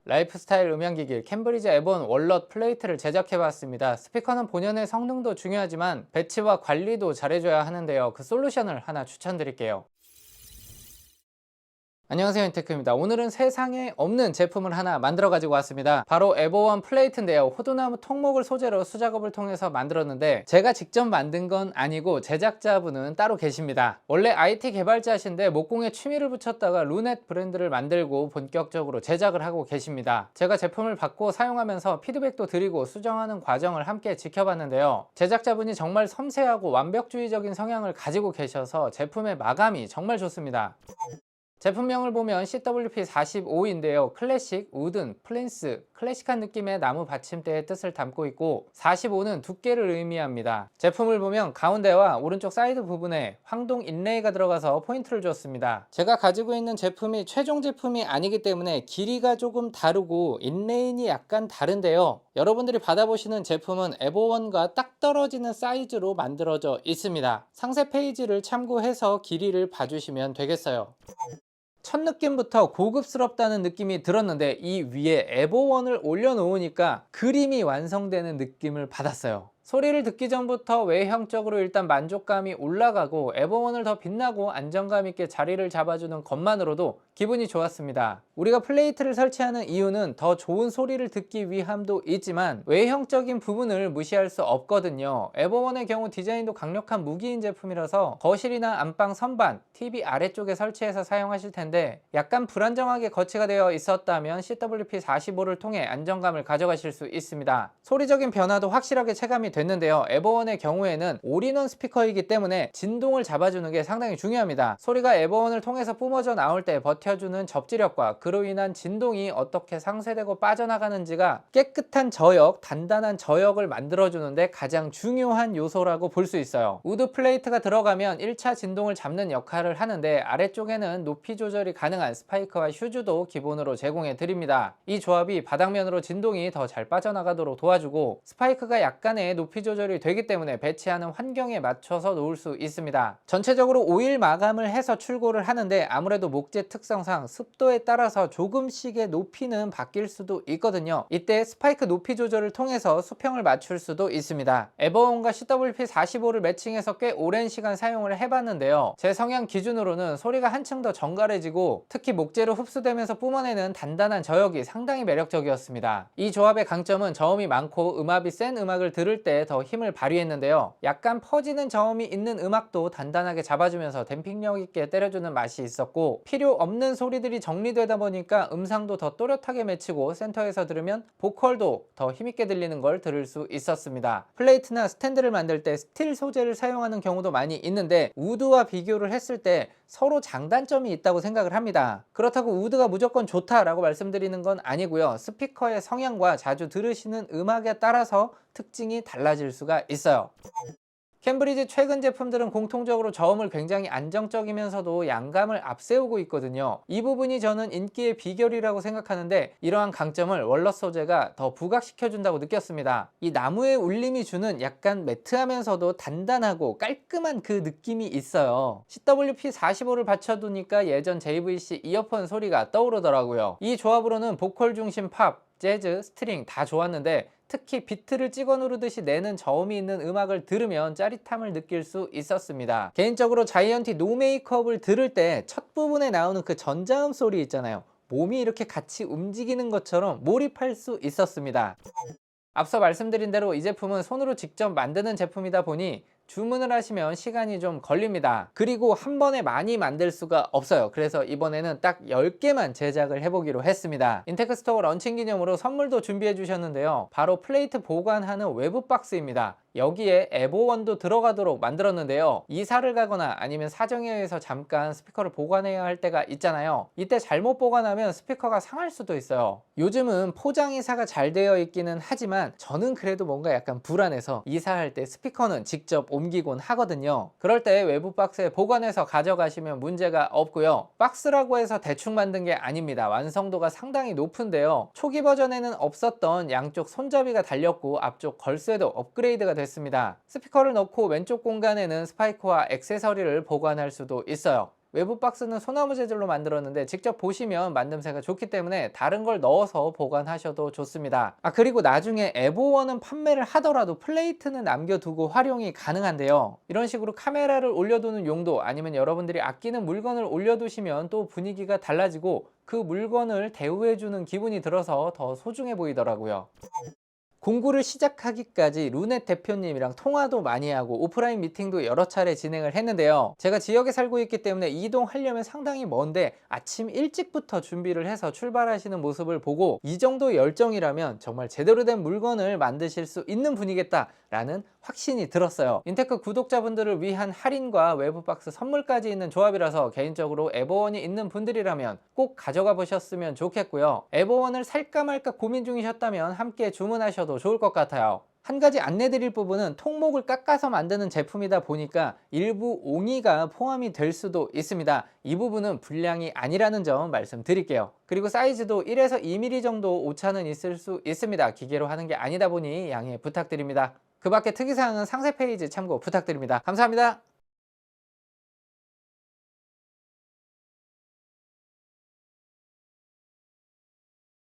라이프스타일 음향기기 캠브리지 에본 월넛 플레이트를 제작해봤습니다. 스피커는 본연의 성능도 중요하지만 배치와 관리도 잘해줘야 하는데요. 그 솔루션을 하나 추천드릴게요. 안녕하세요, 인테크입니다. 오늘은 세상에 없는 제품을 하나 만들어 가지고 왔습니다. 바로 에버원 플레이트인데요. 호두나무 통목을 소재로 수작업을 통해서 만들었는데 제가 직접 만든 건 아니고 제작자분은 따로 계십니다. 원래 IT 개발자신데 목공에 취미를 붙였다가 루넷 브랜드를 만들고 본격적으로 제작을 하고 계십니다. 제가 제품을 받고 사용하면서 피드백도 드리고 수정하는 과정을 함께 지켜봤는데요. 제작자분이 정말 섬세하고 완벽주의적인 성향을 가지고 계셔서 제품의 마감이 정말 좋습니다. 제품명을 보면 CWP45인데요. 클래식, 우든, 플린스, 클래식한 느낌의 나무 받침대의 뜻을 담고 있고 45는 두께를 의미합니다. 제품을 보면 가운데와 오른쪽 사이드 부분에 황동 인레이가 들어가서 포인트를 줬습니다. 제가 가지고 있는 제품이 최종 제품이 아니기 때문에 길이가 조금 다르고 인레인이 약간 다른데요. 여러분들이 받아보시는 제품은 에버원과 딱 떨어지는 사이즈로 만들어져 있습니다. 상세 페이지를 참고해서 길이를 봐주시면 되겠어요. 첫 느낌부터 고급스럽다는 느낌이 들었는데 이 위에 에버원을 올려놓으니까 그림이 완성되는 느낌을 받았어요. 소리를 듣기 전부터 외형적으로 일단 만족감이 올라가고 에버원을 더 빛나고 안정감 있게 자리를 잡아주는 것만으로도 기분이 좋았습니다. 우리가 플레이트를 설치하는 이유는 더 좋은 소리를 듣기 위함도 있지만 외형적인 부분을 무시할 수 없거든요. 에버원의 경우 디자인도 강력한 무기인 제품이라서 거실이나 안방 선반, TV 아래쪽에 설치해서 사용하실 텐데 약간 불안정하게 거치가 되어 있었다면 CWP45를 통해 안정감을 가져가실 수 있습니다. 소리적인 변화도 확실하게 체감이 됐는데요. 에버원의 경우에는 올인원 스피커이기 때문에 진동을 잡아주는 게 상당히 중요합니다. 소리가 에버원을 통해서 뿜어져 나올 때 버텨주는 접지력과 그로 인한 진동이 어떻게 상쇄되고 빠져나가는지가 깨끗한 저역, 단단한 저역을 만들어주는데 가장 중요한 요소라고 볼 수 있어요. 우드 플레이트가 들어가면 1차 진동을 잡는 역할을 하는데 아래쪽에는 높이 조절이 가능한 스파이크와 휴즈도 기본으로 제공해 드립니다. 이 조합이 바닥면으로 진동이 더 잘 빠져나가도록 도와주고 스파이크가 약간의 높이 조절이 되기 때문에 배치하는 환경에 맞춰서 놓을 수 있습니다. 전체적으로 오일 마감을 해서 출고를 하는데 아무래도 목재 특성상 습도에 따라서 조금씩의 높이는 바뀔 수도 있거든요. 이때 스파이크 높이 조절을 통해서 수평을 맞출 수도 있습니다. 에버원과 CWP45를 매칭해서 꽤 오랜 시간 사용을 해봤는데요. 제 성향 기준으로는 소리가 한층 더 정갈해지고 특히 목재로 흡수되면서 뿜어내는 단단한 저역이 상당히 매력적이었습니다. 이 조합의 강점은 저음이 많고 음압이 센 음악을 들을 때 더 힘을 발휘했는데요. 약간 퍼지는 저음이 있는 음악도 단단하게 잡아주면서 댐핑력 있게 때려주는 맛이 있었고 필요 없는 소리들이 정리되다 보니까 음상도 더 또렷하게 맺히고 센터에서 들으면 보컬도 더 힘있게 들리는 걸 들을 수 있었습니다. 플레이트나 스탠드를 만들 때 스틸 소재를 사용하는 경우도 많이 있는데 우드와 비교를 했을 때 서로 장단점이 있다고 생각을 합니다. 그렇다고 우드가 무조건 좋다라고 말씀드리는 건 아니고요. 스피커의 성향과 자주 들으시는 음악에 따라서 특징이 달라질 수가 있어요. 캠브리지 최근 제품들은 공통적으로 저음을 굉장히 안정적이면서도 양감을 앞세우고 있거든요. 이 부분이 저는 인기의 비결이라고 생각하는데 이러한 강점을 월넛 소재가 더 부각시켜준다고 느꼈습니다. 이 나무의 울림이 주는 약간 매트하면서도 단단하고 깔끔한 그 느낌이 있어요. CWP45를 받쳐두니까 예전 JVC 이어폰 소리가 떠오르더라고요. 이 조합으로는 보컬 중심 팝, 재즈, 스트링 다 좋았는데 특히 비트를 찍어 누르듯이 내는 저음이 있는 음악을 들으면 짜릿함을 느낄 수 있었습니다. 개인적으로 자이언티 노 메이크업을 들을 때 첫 부분에 나오는 그 전자음 소리 있잖아요. 몸이 이렇게 같이 움직이는 것처럼 몰입할 수 있었습니다. 앞서 말씀드린 대로 이 제품은 손으로 직접 만드는 제품이다 보니 주문을 하시면 시간이 좀 걸립니다. 그리고 한 번에 많이 만들 수가 없어요. 그래서 이번에는 딱 10개만 제작을 해보기로 했습니다. 인테크 스토어 런칭 기념으로 선물도 준비해 주셨는데요. 바로 플레이트 보관하는 외부 박스입니다. 여기에 에버원도 들어가도록 만들었는데요. 이사를 가거나 아니면 사정에 의해서 잠깐 스피커를 보관해야 할 때가 있잖아요. 이때 잘못 보관하면 스피커가 상할 수도 있어요. 요즘은 포장 이사가 잘 되어 있기는 하지만 저는 그래도 뭔가 약간 불안해서 이사할 때 스피커는 직접 옮기곤 하거든요. 그럴 때 외부 박스에 보관해서 가져가시면 문제가 없고요. 박스라고 해서 대충 만든 게 아닙니다. 완성도가 상당히 높은데요. 초기 버전에는 없었던 양쪽 손잡이가 달렸고 앞쪽 걸쇠도 업그레이드가 됐습니다. 스피커를 넣고 왼쪽 공간에는 스파이크와 액세서리를 보관할 수도 있어요. 외부 박스는 소나무 재질로 만들었는데 직접 보시면 만듦새가 좋기 때문에 다른 걸 넣어서 보관하셔도 좋습니다. 그리고 나중에 에보1은 판매를 하더라도 플레이트는 남겨두고 활용이 가능한데요. 이런 식으로 카메라를 올려두는 용도, 아니면 여러분들이 아끼는 물건을 올려두시면 또 분위기가 달라지고 그 물건을 대우해주는 기분이 들어서 더 소중해 보이더라고요. 공구를 시작하기까지 루넷 대표님이랑 통화도 많이 하고 오프라인 미팅도 여러 차례 진행을 했는데요. 제가 지역에 살고 있기 때문에 이동하려면 상당히 먼데 아침 일찍부터 준비를 해서 출발하시는 모습을 보고 이 정도 열정이라면 정말 제대로 된 물건을 만드실 수 있는 분이겠다 라는 확신이 들었어요. 인테크 구독자분들을 위한 할인과 외부 박스 선물까지 있는 조합이라서 개인적으로 에버1이 있는 분들이라면 꼭 가져가 보셨으면 좋겠고요. 에버1을 살까 말까 고민 중이셨다면 함께 주문하셔도 좋을 것 같아요. 한 가지 안내 드릴 부분은 통목을 깎아서 만드는 제품이다 보니까 일부 옹이가 포함이 될 수도 있습니다. 이 부분은 불량이 아니라는 점 말씀드릴게요. 그리고 사이즈도 1에서 2mm 정도 오차는 있을 수 있습니다. 기계로 하는 게 아니다 보니 양해 부탁드립니다. 그 밖에 특이사항은 상세 페이지 참고 부탁드립니다. 감사합니다.